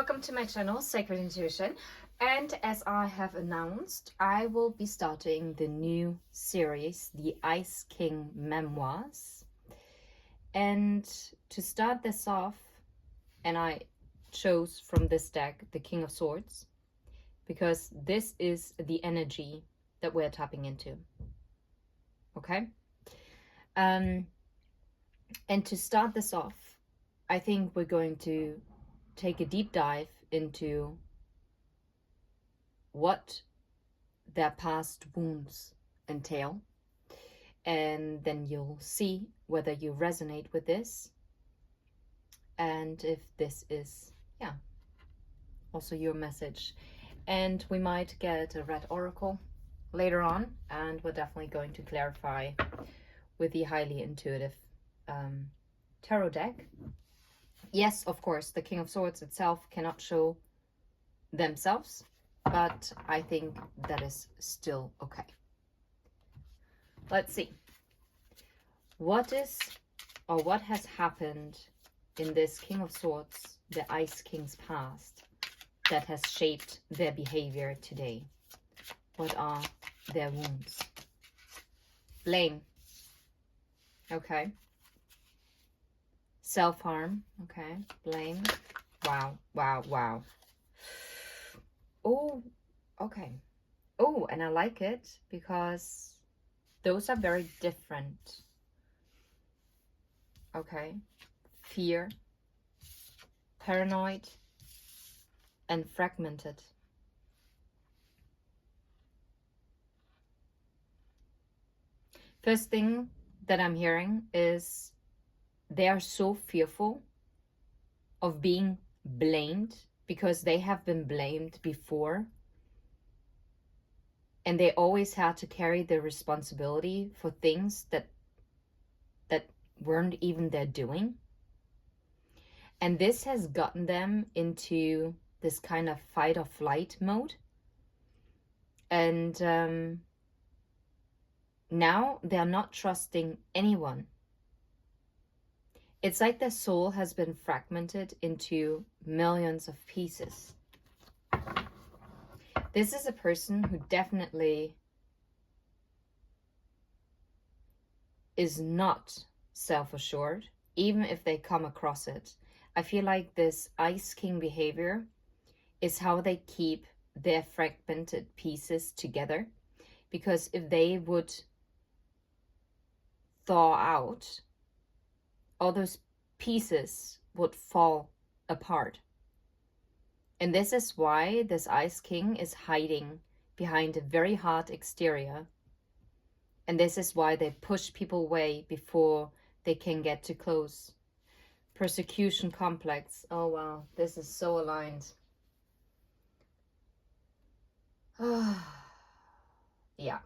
welcome to my channel, Sacred Intuition. And as I have announced, I will be starting the new series, the Ice King Memoirs. And to start this off, and I chose from this deck the King of Swords, because this is the energy that we're tapping into. Okay? And to start this off, I think we're going to take a deep dive into what their past wounds entail, and then you'll see whether you resonate with this and if this is also your message. And we might get a red oracle later on, and we're definitely going to clarify with the highly intuitive tarot deck. Yes, of course, the King of Swords itself cannot show themselves, but I think that is still okay. Let's see. What has happened in this King of Swords, the Ice King's past, that has shaped their behavior today? What are their wounds? Blame. Okay. Self-harm. Okay. Blame. Wow. Wow. Wow. Oh, okay. Oh, and I like it because those are very different. Okay. Fear, paranoid, and fragmented. First thing that I'm hearing is they are so fearful of being blamed because they have been blamed before, and they always had to carry the responsibility for things that weren't even their doing. And this has gotten them into this kind of fight or flight mode. And now they're not trusting anyone. It's like their soul has been fragmented into millions of pieces. This is a person who definitely is not self-assured, even if they come across it. I feel like this Ice King behavior is how they keep their fragmented pieces together, because if they would thaw out, all those pieces would fall apart. And this is why this Ice King is hiding behind a very hard exterior. And this is why they push people away before they can get too close. Persecution complex. Oh wow, this is so aligned. Yeah,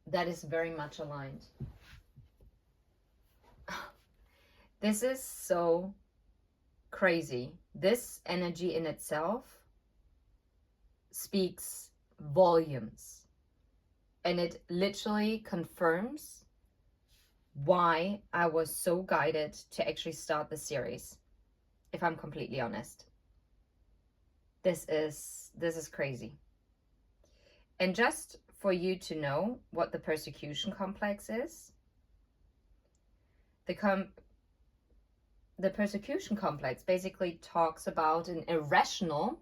that is very much aligned. This is so crazy. This energy in itself speaks volumes, and it literally confirms why I was so guided to actually start the series, if I'm completely honest. This is crazy. And just for you to know what the persecution complex is, the persecution complex basically talks about an irrational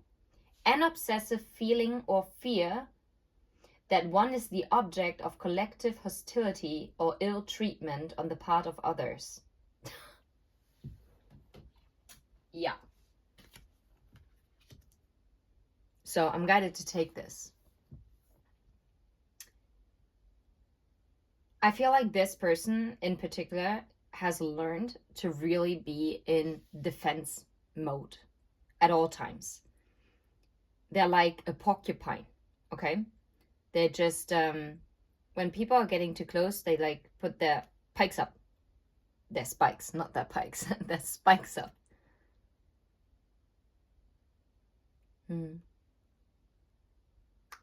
and obsessive feeling or fear that one is the object of collective hostility or ill treatment on the part of others. Yeah. So I'm guided to take this. I feel like this person in particular has learned to really be in defense mode at all times. They're like a porcupine, okay? They're just, when people are getting too close, they like put their pikes up. Their spikes, not their pikes, their spikes up.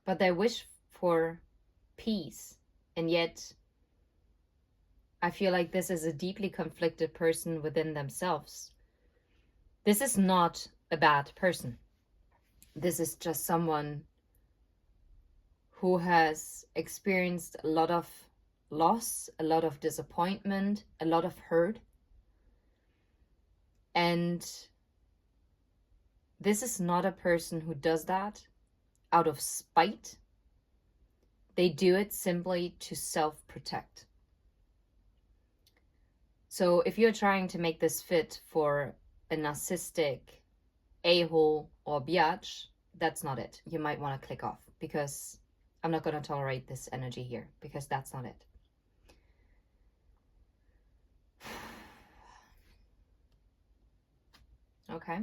But they wish for peace, and yet I feel like this is a deeply conflicted person within themselves. This is not a bad person. This is just someone who has experienced a lot of loss, a lot of disappointment, a lot of hurt. And this is not a person who does that out of spite. They do it simply to self-protect. So if you're trying to make this fit for a narcissistic a-hole or biatch, that's not it. You might want to click off, because I'm not going to tolerate this energy here, because that's not it. Okay.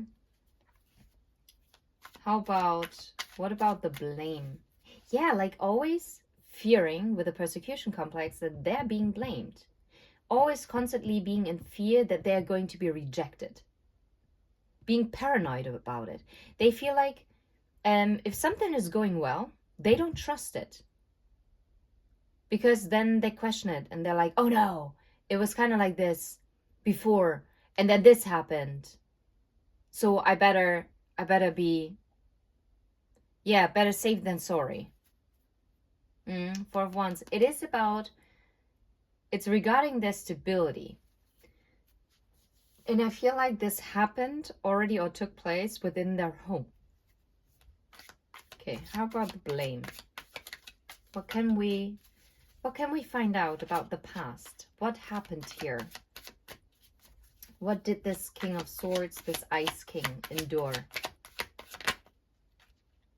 What about the blame? Yeah, like always fearing with a persecution complex that they're being blamed. Always constantly being in fear that they're going to be rejected. Being paranoid about it. They feel like if something is going well, they don't trust it. Because then they question it and they're like, oh no, it was kind of like this before and then this happened. So I better be, yeah, better safe than sorry. For once, it's regarding their stability. And I feel like this happened already or took place within their home. Okay, how about the blame? What can we find out about the past? What happened here? What did this King of Swords, this Ice King, endure?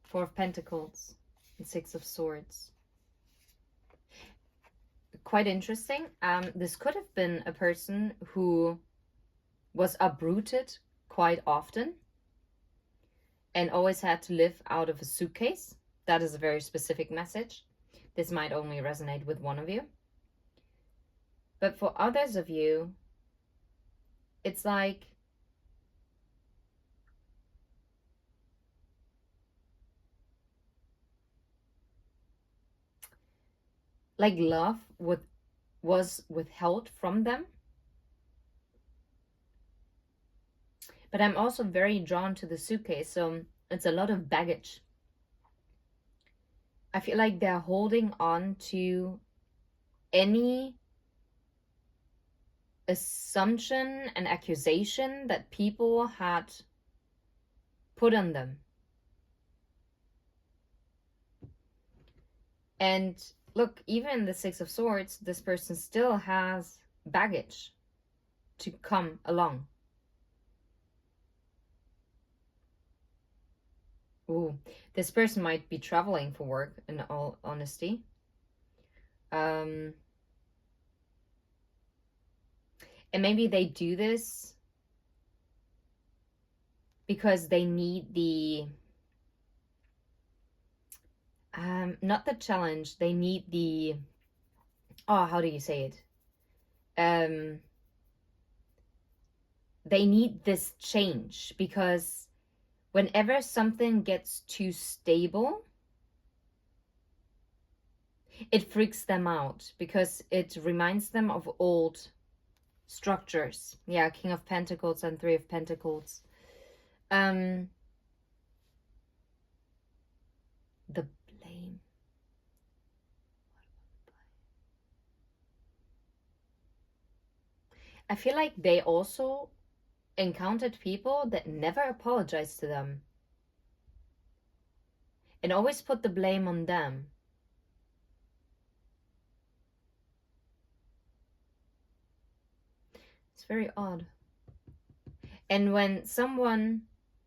Four of Pentacles and Six of Swords. Quite interesting. This could have been a person who was uprooted quite often and always had to live out of a suitcase. That is a very specific message. This might only resonate with one of you. But for others of you, it's like love was withheld from them. But I'm also very drawn to the suitcase, so it's a lot of baggage. I feel like they're holding on to any assumption and accusation that people had put on them. And look, even the Six of Swords, this person still has baggage to come along. Ooh, this person might be traveling for work, in all honesty. And maybe they do this because they need the, not the challenge, they need the, oh, how do you say it? They need this change, because whenever something gets too stable, it freaks them out, because it reminds them of old structures. Yeah, King of Pentacles and Three of Pentacles. The blame. I feel like they also encountered people that never apologized to them and always put the blame on them. It's very odd. And when someone,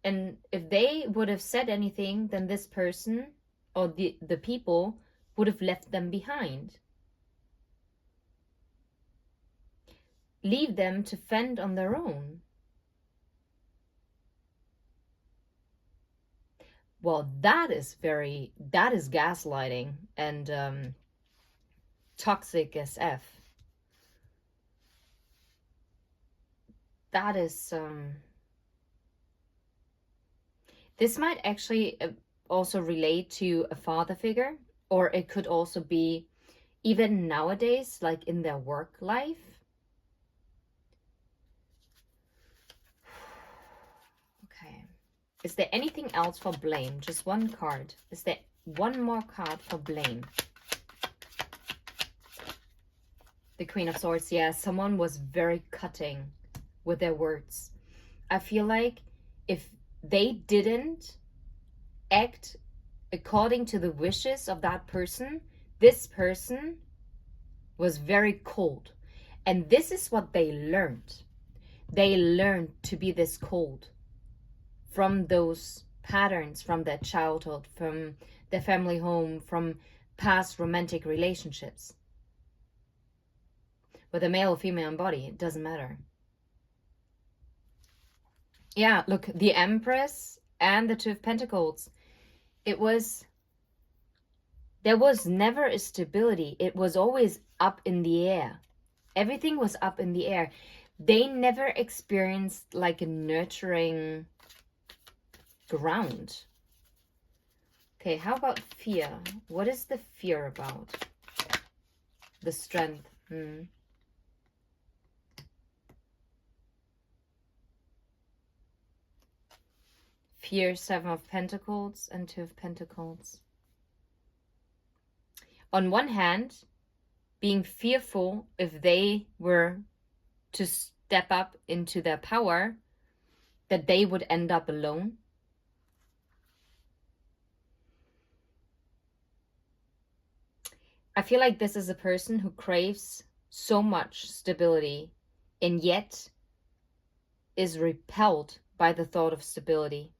and if they would have said anything, then this person or the people would have left them behind. Leave them to fend on their own. Well, that is gaslighting and toxic as F. That is, this might actually also relate to a father figure, or it could also be even nowadays, like in their work life. Okay. Is there anything else for blame? Just one card. Is there one more card for blame? The Queen of Swords. Yeah, someone was very cutting with their words. I feel like if they didn't act according to the wishes of that person, this person was very cold. And this is what they learned. They learned to be this cold from those patterns from their childhood, from their family home, from past romantic relationships. Whether male or female body, it doesn't matter. Yeah, look, the Empress and the Two of Pentacles. There was never a stability. It was always up in the air. Everything was up in the air. They never experienced like a nurturing ground. Okay, how about fear? What is the fear about? The strength. Fear, Seven of Pentacles and Two of Pentacles. On one hand, being fearful if they were to step up into their power, that they would end up alone. I feel like this is a person who craves so much stability and yet is repelled by the thought of stability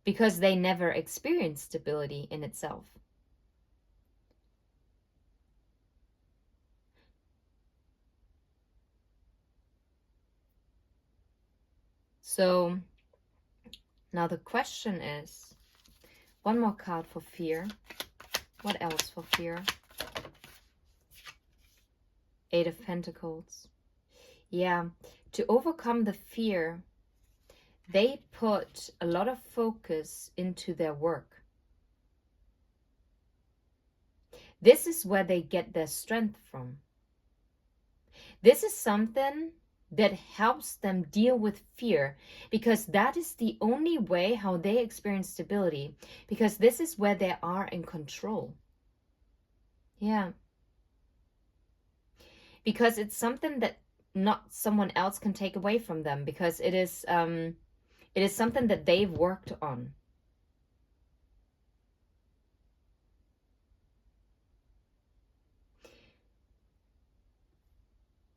because they never experienced stability in itself. So now the question is, one more card for fear. What else for fear? Eight of Pentacles. Yeah, to overcome the fear, they put a lot of focus into their work. This is where they get their strength from. This is something that helps them deal with fear, because that is the only way how they experience stability, because this is where they are in control. Yeah. Because it's something that not someone else can take away from them, because it is something that they've worked on.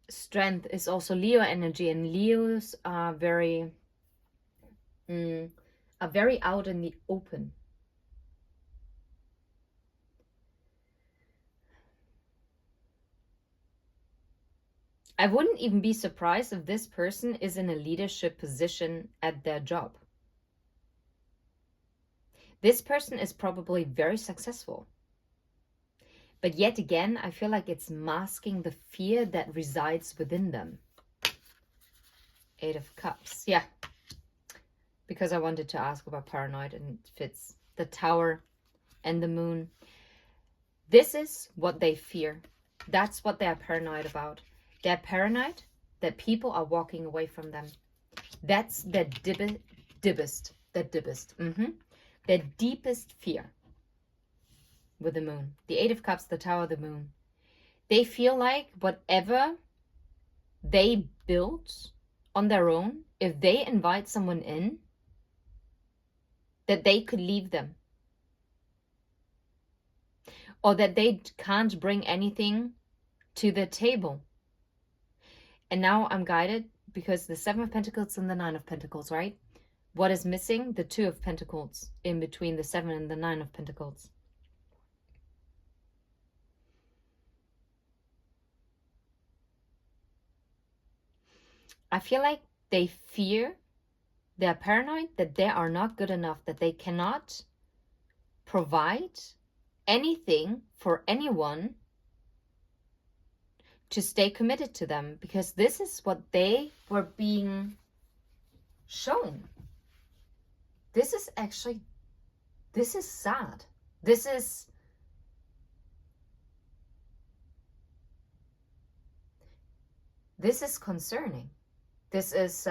Strength is also Leo energy, and Leos are very out in the open. I wouldn't even be surprised if this person is in a leadership position at their job. This person is probably very successful. But yet again, I feel like it's masking the fear that resides within them. Eight of Cups. Yeah. Because I wanted to ask about paranoid, and it fits. The Tower and the Moon. This is what they fear. That's what they're paranoid about. They're paranoid that people are walking away from them. That's their deepest fear with the Moon. The Eight of Cups, the Tower, the Moon. They feel like whatever they built on their own, if they invite someone in, that they could leave them. Or that they can't bring anything to the table. And now I'm guided because the Seven of Pentacles and the Nine of Pentacles, right? What is missing? The Two of Pentacles in between the Seven and the Nine of Pentacles. I feel like they fear, they're paranoid that they are not good enough, that they cannot provide anything for anyone to stay committed to them, because this is what they were being shown. This is sad. This is concerning. This is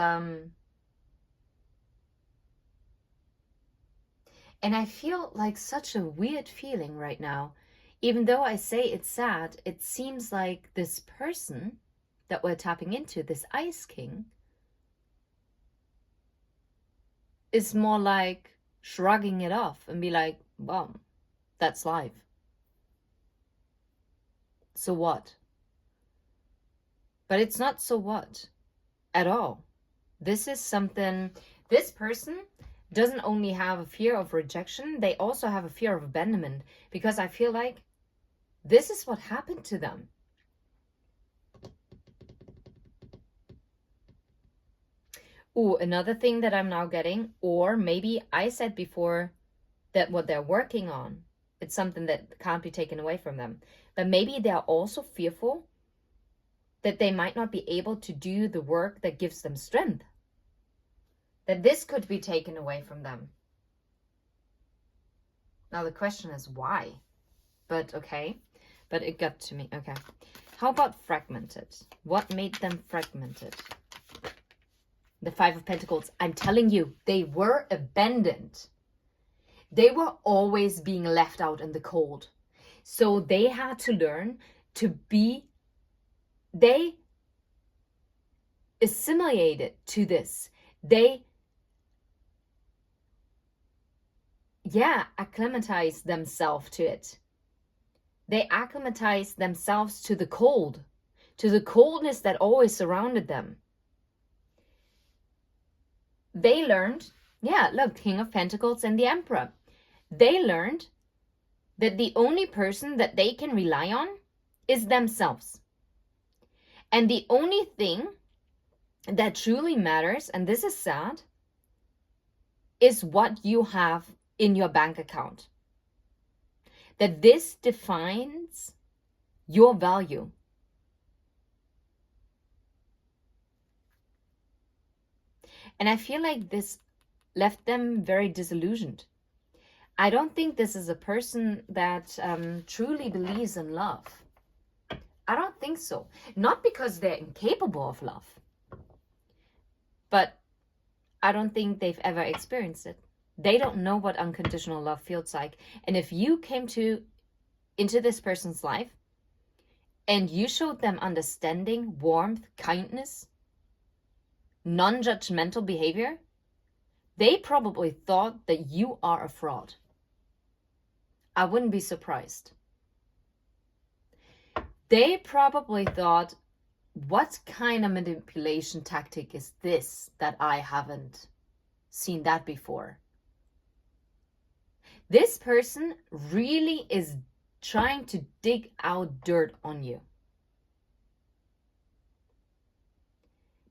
And I feel like such a weird feeling right now. Even though I say it's sad, it seems like this person that we're tapping into, this Ice King, is more like shrugging it off and be like, well, that's life. So what? But it's not so what at all. This is something, this person doesn't only have a fear of rejection, they also have a fear of abandonment, because I feel like this is what happened to them. Ooh, another thing that I'm now getting, or maybe I said before that what they're working on, it's something that can't be taken away from them. But maybe they're also fearful that they might not be able to do the work that gives them strength. That this could be taken away from them. Now the question is why? But okay. But it got to me. Okay. How about fragmented? What made them fragmented? The Five of Pentacles. I'm telling you, they were abandoned. They were always being left out in the cold. So they had to learn to be, they assimilated to this. They, acclimatized themselves to it. They acclimatized themselves to the cold, to the coldness that always surrounded them. They learned, look, King of Pentacles and the Emperor. They learned that the only person that they can rely on is themselves. And the only thing that truly matters, and this is sad, is what you have in your bank account. That this defines your value. And I feel like this left them very disillusioned. I don't think this is a person that truly believes in love. I don't think so. Not because they're incapable of love, but I don't think they've ever experienced it. They don't know what unconditional love feels like. And if you came into this person's life and you showed them understanding, warmth, kindness, non-judgmental behavior, they probably thought that you are a fraud. I wouldn't be surprised. They probably thought, what kind of manipulation tactic is this that I haven't seen that before? This person really is trying to dig out dirt on you.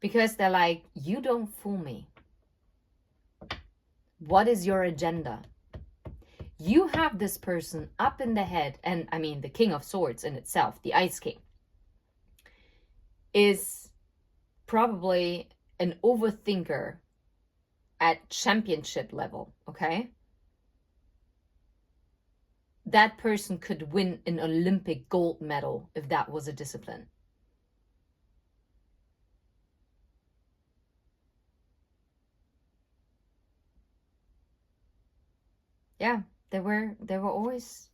Because they're like, you don't fool me. What is your agenda? You have this person up in the head, and I mean, the King of Swords in itself, the Ice King, is probably an overthinker at championship level, okay? That person could win an Olympic gold medal if that was a discipline. Yeah, they were always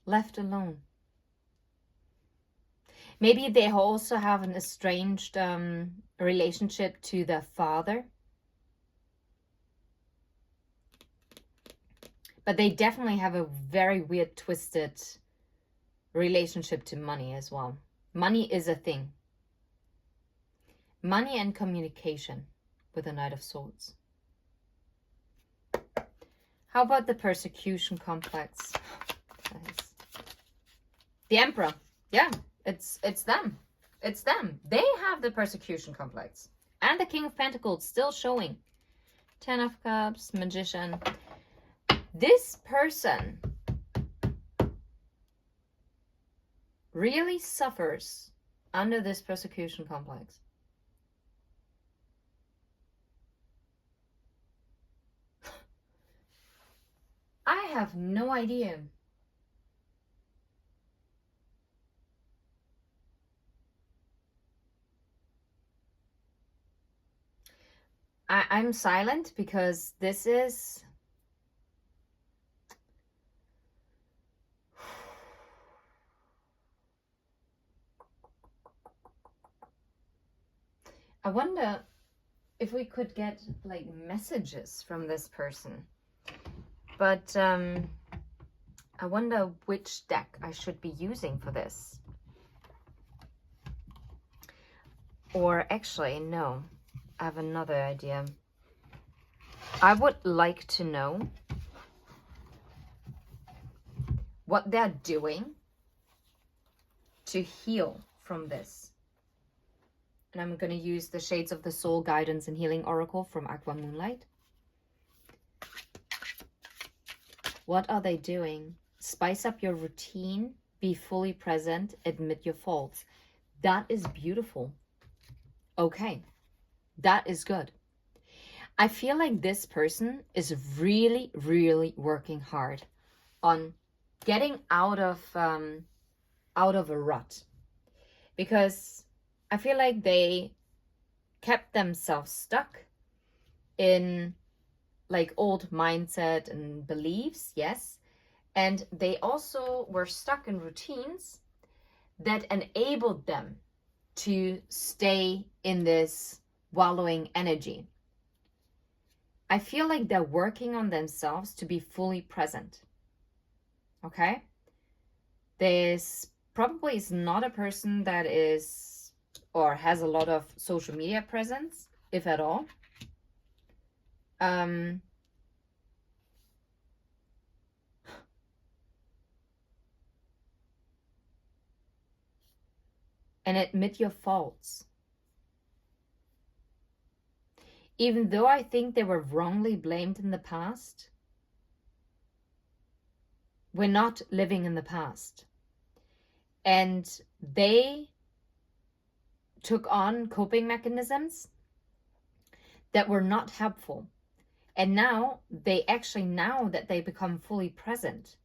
left alone. Maybe they also have an estranged relationship to their father. But they definitely have a very weird, twisted relationship to money as well. Money is a thing. Money and communication with the Knight of Swords. How about the persecution complex? The Emperor. Yeah, it's them. It's them. They have the persecution complex. And the King of Pentacles still showing. Ten of Cups, Magician. This person really suffers under this persecution complex. I have no idea. I'm silent because this is I wonder if we could get like messages from this person. But I wonder which deck I should be using for this. Or actually, no, I have another idea. I would like to know what they're doing to heal from this. And I'm going to use the Shades of the Soul Guidance and Healing Oracle from Aqua Moonlight. What are they doing? Spice up your routine, be fully present, admit your faults. That is beautiful. Okay, that is good. I feel like this person is really, really working hard on getting out of a rut, because I feel like they kept themselves stuck in like old mindset and beliefs, yes, and they also were stuck in routines that enabled them to stay in this wallowing energy. I feel like they're working on themselves to be fully present. Okay? This probably is not a person that is or has a lot of social media presence, if at all. And admit your faults. Even though I think they were wrongly blamed in the past, we're not living in the past. And they took on coping mechanisms that were not helpful. And now now that they become fully present,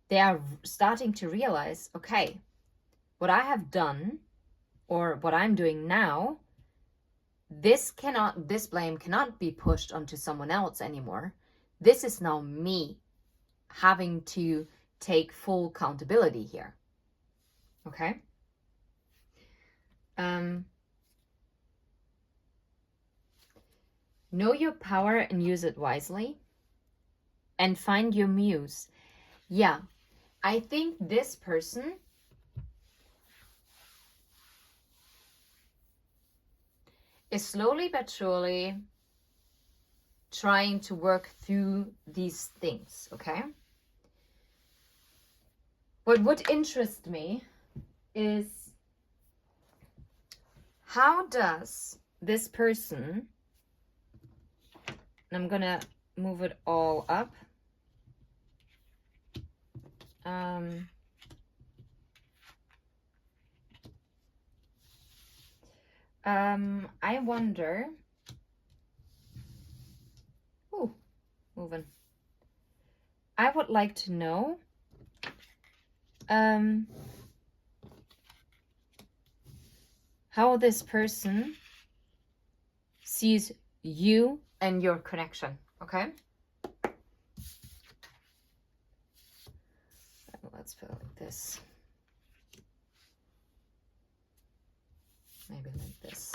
they are starting to realize, okay, what I have done or what I'm doing now, this blame cannot be pushed onto someone else anymore. This is now me having to take full accountability here. Okay? Know your power and use it wisely. And find your muse. Yeah, I think this person is slowly but surely trying to work through these things, okay? What would interest me is, how does this person, and I'm gonna move it all up. I wonder, moving. I would like to know, how this person sees you and your connection, okay? Let's put it like this. Maybe like this.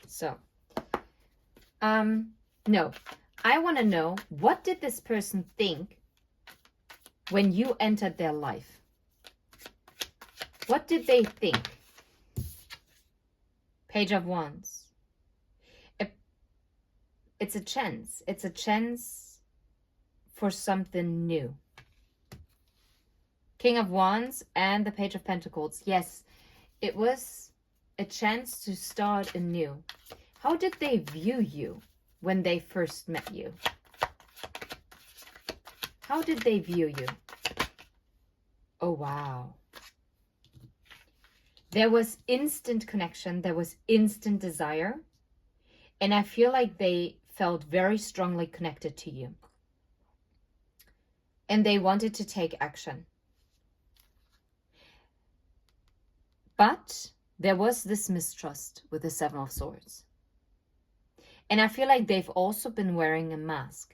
So, no, I want to know, what did this person think when you entered their life? What did they think? Page of Wands. It's a chance. It's a chance for something new. King of Wands and the Page of Pentacles. Yes, it was a chance to start anew. How did they view you when they first met you? How did they view you? Oh, wow. There was instant connection. There was instant desire. And I feel like they felt very strongly connected to you. And they wanted to take action. But there was this mistrust with the Seven of Swords. And I feel like they've also been wearing a mask.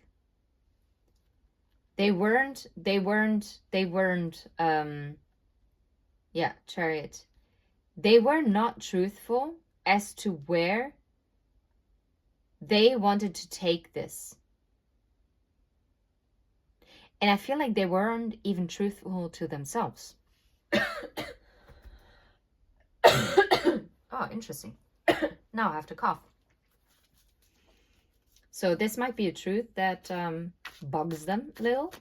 Chariot. they were not truthful as to where they wanted to take this. And I feel like they weren't even truthful to themselves. Oh, interesting. Now I have to cough. So this might be a truth that bugs them a little.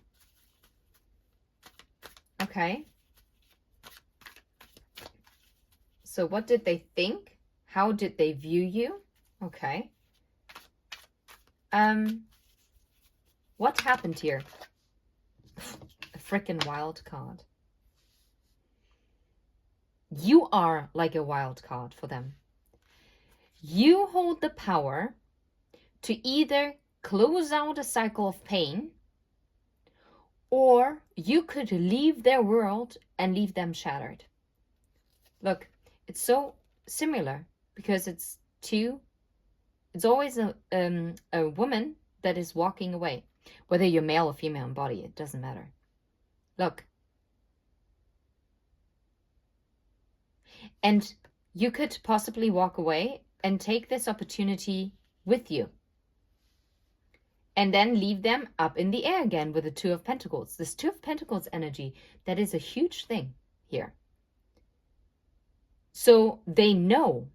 Okay. So what did they think? How did they view you? Okay. What happened here? A freaking wild card. You are like a wild card for them. You hold the power to either close out a cycle of pain, or you could leave their world and leave them shattered. Look, it's so similar because it's always a woman that is walking away. Whether you're male or female in body, it doesn't matter. Look. And you could possibly walk away and take this opportunity with you. And then leave them up in the air again with the Two of Pentacles. This Two of Pentacles energy, that is a huge thing here. So they know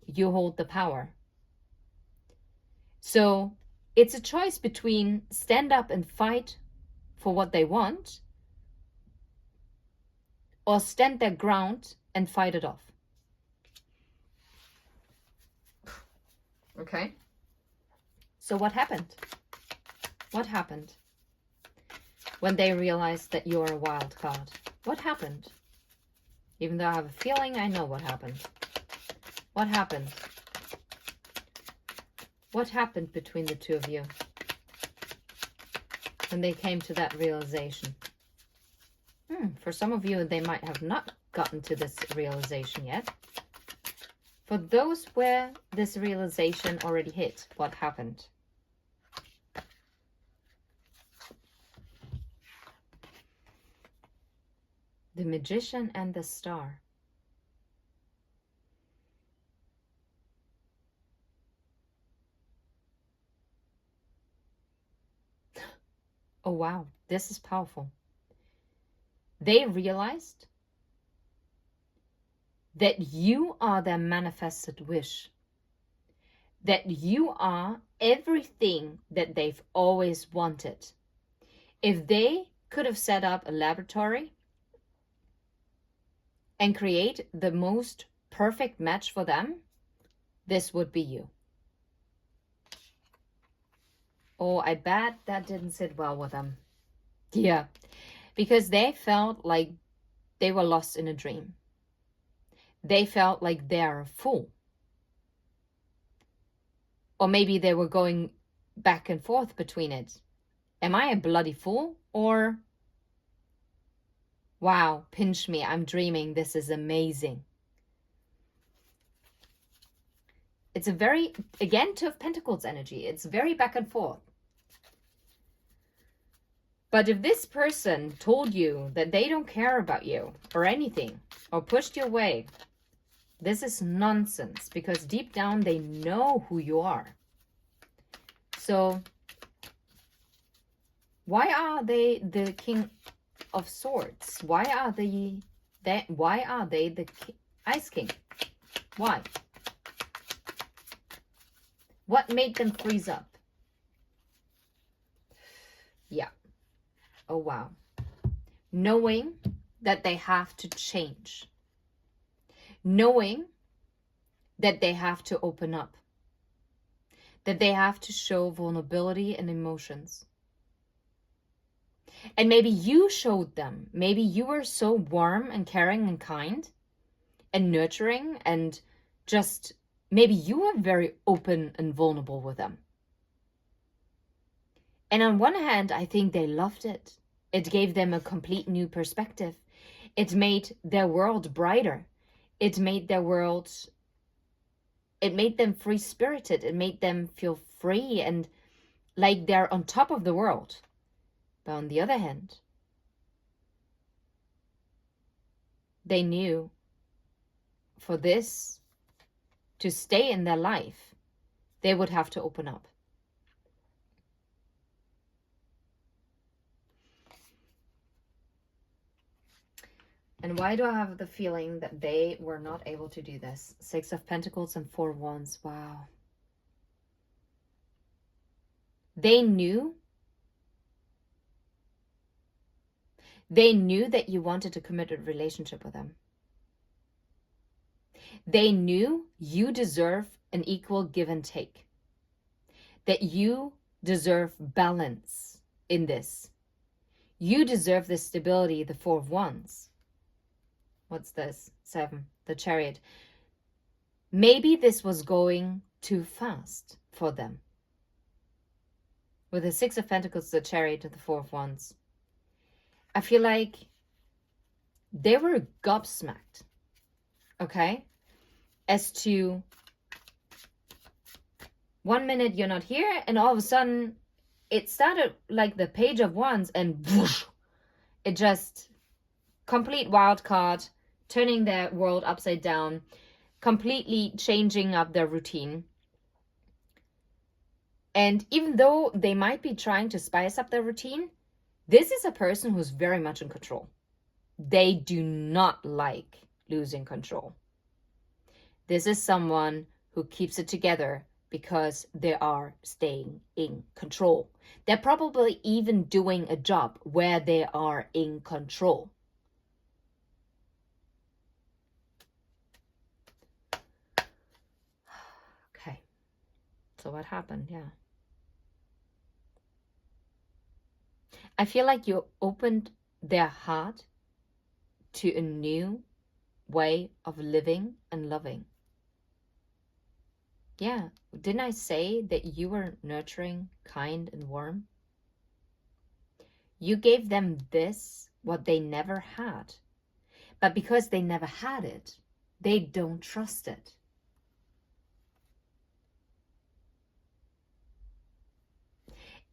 you hold the power. So it's a choice between stand up and fight for what they want, or stand their ground and fight it off. Okay. So what happened? What happened when they realized that you're a wild card? What happened? Even though I have a feeling I know what happened. What happened? What happened between the two of you when they came to that realization? For some of you, they might have not gotten to this realization yet. For those where this realization already hit, what happened? The Magician and the Star. Oh, wow. This is powerful. They realized that you are their manifested wish. That you are everything that they've always wanted. If they could have set up a laboratory and create the most perfect match for them, this would be you. Oh, I bet that didn't sit well with them. Yeah, because they felt like they were lost in a dream. They felt like they're a fool. Or maybe they were going back and forth between it. Am I a bloody fool? Or, wow, pinch me, I'm dreaming, this is amazing. It's a very, again, Two of Pentacles energy. It's very back and forth. But if this person told you that they don't care about you or anything, or pushed you away, this is nonsense, because deep down they know who you are. So why are they the King of Swords? Why are they the Ice King? Why? What made them freeze up? Yeah. Oh, wow. Knowing that they have to change. Knowing that they have to open up. That they have to show vulnerability and emotions. And maybe you showed them. Maybe you were so warm and caring and kind and nurturing, and just maybe you were very open and vulnerable with them. And on one hand, I think they loved it. It gave them a complete new perspective. It made their world brighter. It made their world, it made them free-spirited. It made them feel free and like they're on top of the world. But on the other hand, they knew for this to stay in their life, they would have to open up. And why do I have the feeling that they were not able to do this? 6 of Pentacles and 4 of Wands. Wow. They knew that you wanted a committed relationship with them. They knew you deserve an equal give and take. That you deserve balance in this. You deserve the stability, the 4 of Wands. What's this? 7, the Chariot. Maybe this was going too fast for them. With the 6 of Pentacles, the Chariot, and the 4 of Wands. I feel like they were gobsmacked, okay? As to 1 minute you're not here, and all of a sudden it started like the Page of Wands, and whoosh, it just complete wild card, turning their world upside down, completely changing up their routine. And even though they might be trying to spice up their routine, this is a person who's very much in control. They do not like losing control. This is someone who keeps it together because they are staying in control. They're probably even doing a job where they are in control. Okay, so what happened? Yeah. I feel like you opened their heart to a new way of living and loving. Yeah, didn't I say that you were nurturing, kind, and warm? You gave them this, what they never had. But because they never had it, they don't trust it.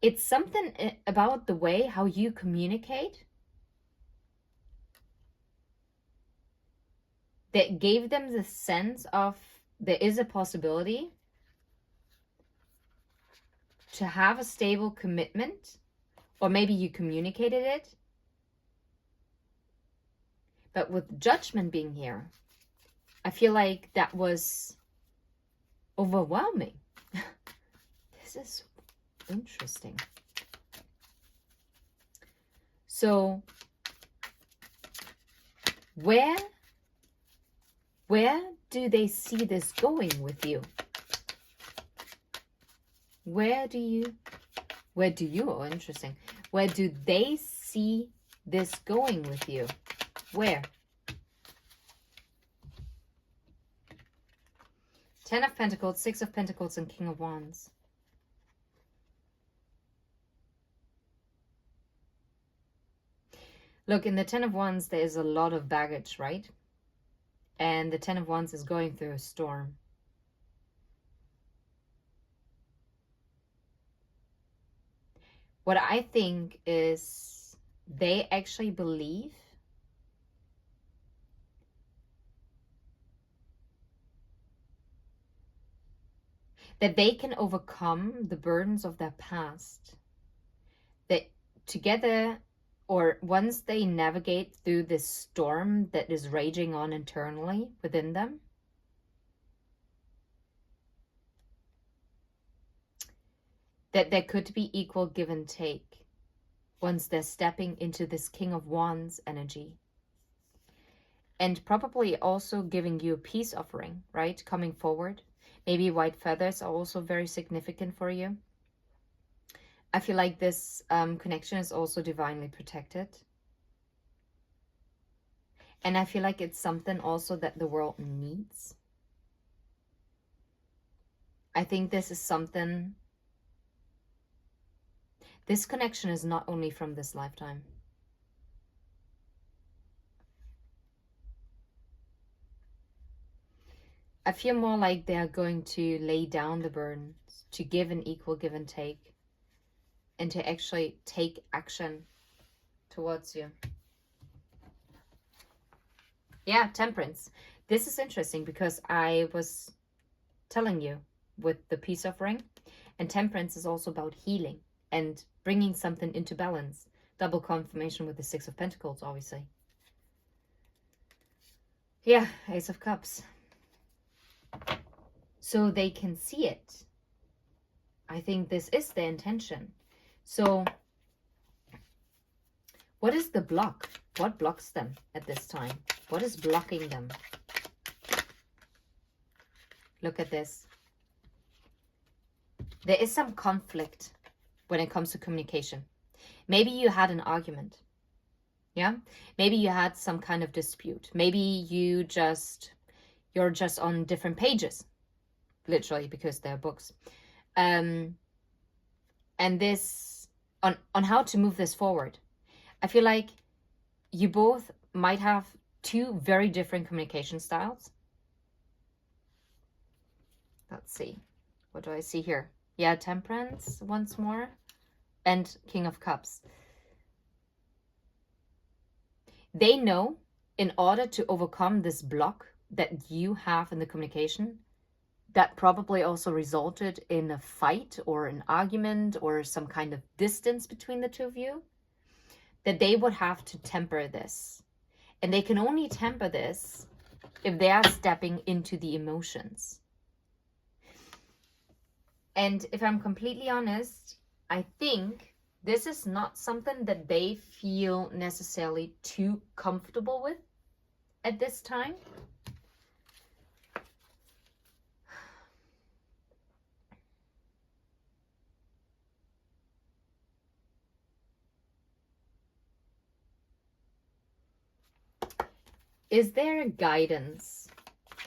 It's something about the way how you communicate that gave them the sense of there is a possibility to have a stable commitment, or maybe you communicated it. But with Judgment being here, I feel like that was overwhelming. This is interesting. So where do they see this going with you? Where do you, oh, interesting. Where do they see this going with you? Where? 10 of Pentacles, 6 of Pentacles, and King of Wands. Look, in the 10 of Wands, there is a lot of baggage, right? And the 10 of Wands is going through a storm. What I think is they actually believe that they can overcome the burdens of their past. That together, or once they navigate through this storm that is raging on internally within them, that there could be equal give and take once they're stepping into this King of Wands energy. And probably also giving you a peace offering, right? Coming forward. Maybe white feathers are also very significant for you. I feel like this connection is also divinely protected. And I feel like it's something also that the world needs. I think this is something... This connection is not only from this lifetime. I feel more like they are going to lay down the burdens, to give an equal give and take, and to actually take action towards you. Yeah, Temperance. this is interesting because I was telling you with the peace offering, and temperance is also about healing and bringing something into balance. Double confirmation with the Six of Pentacles, obviously. Yeah, Ace of Cups. So they can see it. I think this is the intention. So what is the block? What blocks them at this time? What is blocking them? Look at this. There is some conflict when it comes to communication. Maybe you had an argument. Yeah? Maybe you had some kind of dispute. Maybe you're just on different pages. Literally, because they're books. And this, on how to move this forward. I feel like you both might have two very different communication styles. Let's see. What do I see here? Yeah, Temperance once more. And King of Cups. They know in order to overcome this block that you have in the communication, that probably also resulted in a fight or an argument or some kind of distance between the two of you, that they would have to temper this. And they can only temper this if they are stepping into the emotions. And if I'm completely honest, I think this is not something that they feel necessarily too comfortable with at this time. Is there a guidance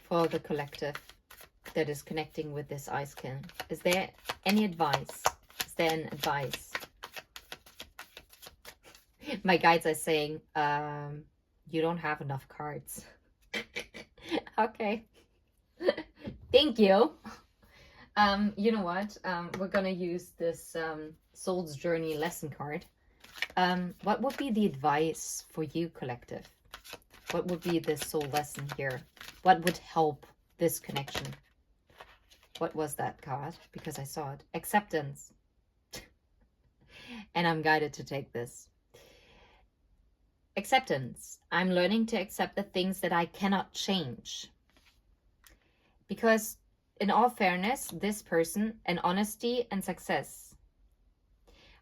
for the collective that is connecting with this Ice King? Is there any advice? Is there an advice? My guides are saying, you don't have enough cards. Okay. Thank you. You know what? We're going to use this Soul's Journey lesson card. What would be the advice for you, collective? What would be the soul lesson here? What would help this connection? What was that card? Because I saw it. Acceptance. And I'm guided to take this. Acceptance. I'm learning to accept the things that I cannot change. Because in all fairness, this person, and honesty and success.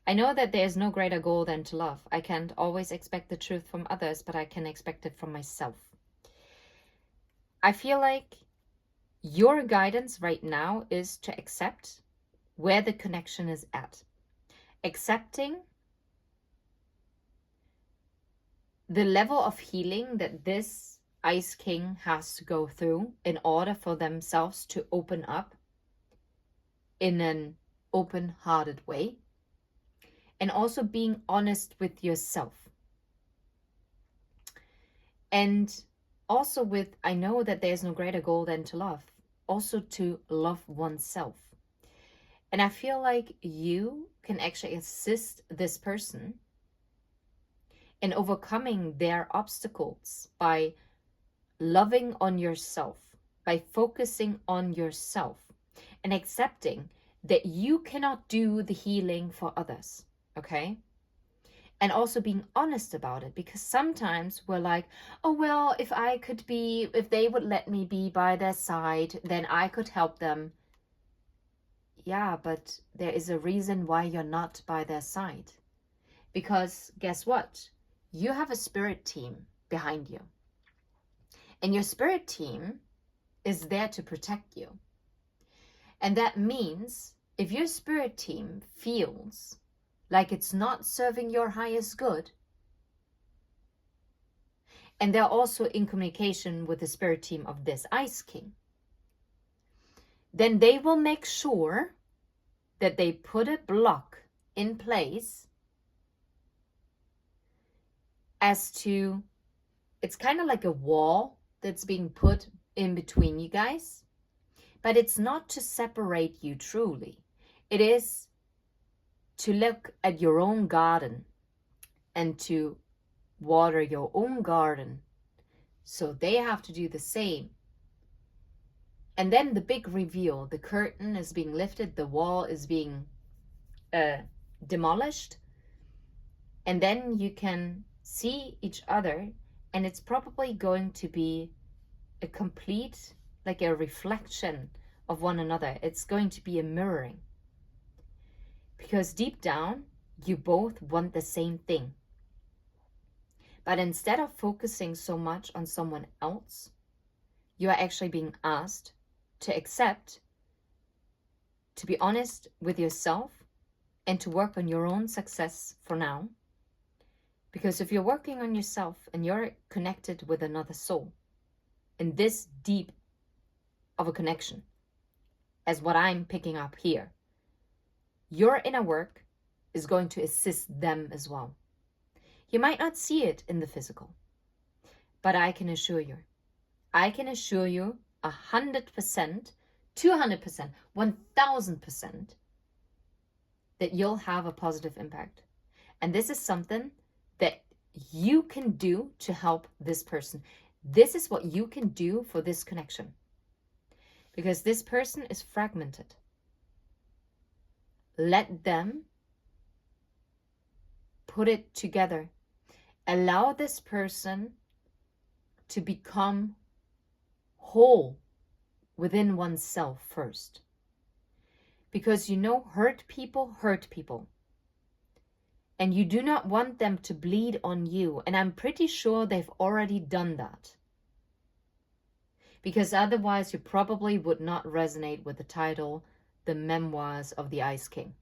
I know that there is no greater goal than to love. I can't always expect the truth from others, but I can expect it from myself. I feel like your guidance right now is to accept where the connection is at. Accepting the level of healing that this Ice King has to go through in order for themselves to open up in an open-hearted way. And also being honest with yourself. And also with, I know that there's no greater goal than to love. Also to love oneself. And I feel like you can actually assist this person in overcoming their obstacles by loving on yourself, by focusing on yourself and accepting that you cannot do the healing for others. Okay? And also being honest about it, because sometimes we're like, oh, well, if they would let me be by their side, then I could help them. Yeah, but there is a reason why you're not by their side. Because guess what? You have a spirit team behind you. And your spirit team is there to protect you. And that means if your spirit team feels like it's not serving your highest good, and they're also in communication with the spirit team of this Ice King, then they will make sure that they put a block in place as to, it's kind of like a wall that's being put in between you guys, but it's not to separate you truly. It is to look at your own garden and to water your own garden So they have to do the same. And then the big reveal, the curtain is being lifted, the wall is being demolished. And then you can see each other, and it's probably going to be a complete, like a reflection of one another. It's going to be a mirroring. Because deep down, you both want the same thing. But instead of focusing so much on someone else, you are actually being asked to accept, to be honest with yourself, and to work on your own success for now. Because if you're working on yourself and you're connected with another soul, in this deep of a connection, as what I'm picking up here, your inner work is going to assist them as well. You might not see it in the physical, but I can assure you 100%, 200%, 1000% that you'll have a positive impact. And this is something that you can do to help this person. This is what you can do for this connection. Because this person is fragmented. Let them put it together. Allow this person to become whole within oneself first. Because hurt people hurt people. And you do not want them to bleed on you. And I'm pretty sure they've already done that. Because otherwise you probably would not resonate with the title, The Memoirs of the Ice King.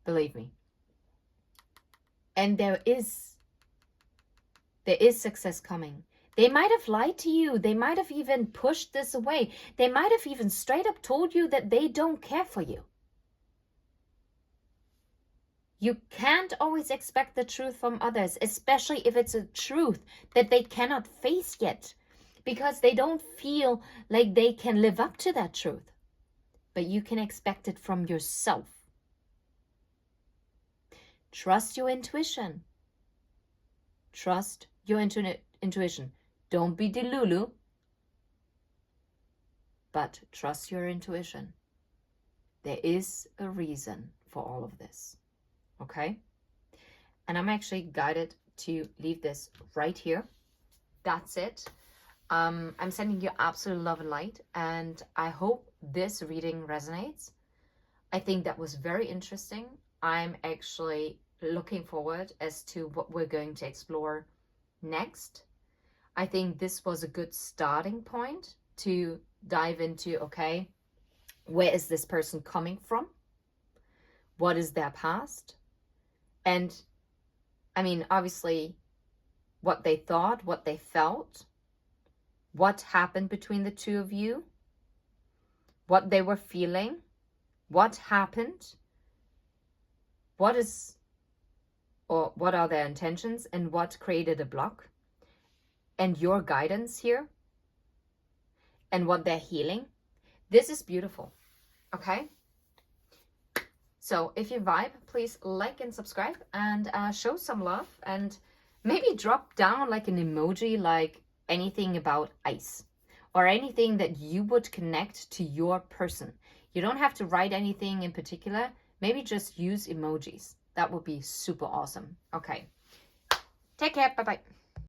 Believe me. And there is success coming. They might have lied to you. They might have even pushed this away. They might have even straight up told you that they don't care for you. You can't always expect the truth from others, especially if it's a truth that they cannot face yet, because they don't feel like they can live up to that truth. But you can expect it from yourself. Trust your intuition. Trust your intuition. Don't be delulu, but trust your intuition. There is a reason for all of this. Okay? And I'm actually guided to leave this right here. That's it. I'm sending you absolute love and light, and I hope this reading resonates. I think that was very interesting. I'm actually looking forward as to what we're going to explore next. I think this was a good starting point to dive into, okay, where is this person coming from? What is their past? And I mean, obviously, what they thought, what they felt, what happened between the two of you, what they were feeling, what happened, what are their intentions, and what created a block, and your guidance here, and what they're healing. This is beautiful, okay? So if you vibe, please like and subscribe, and show some love, and maybe drop down like an emoji, like anything about ice, or anything that you would connect to your person. You don't have to write anything in particular. Maybe just use emojis. That would be super awesome. Okay. Take care. Bye-bye.